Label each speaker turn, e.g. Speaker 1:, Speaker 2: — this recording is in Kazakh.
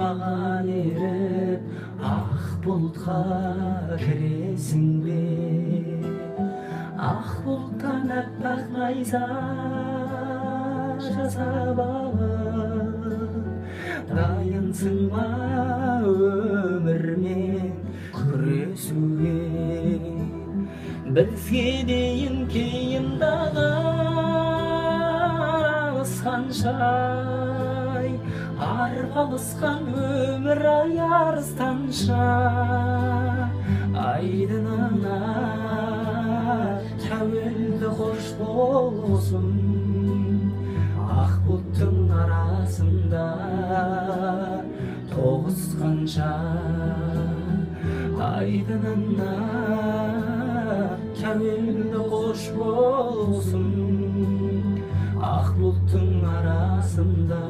Speaker 1: маған еріп ақ бұлтқа кіресің бе? Ақ бұлттан аппақ найза жасап алып, дайынсың ба өмірмен күресуге? Бізге дейін қиындағы саншай, арпалысқан өмір ай арыстанша, айдынына тәуелді қош болсын. Ақ бұлттың арасында тоғысқанша, айдынына тәуелді қош болсын. Ақ бұлттың арасында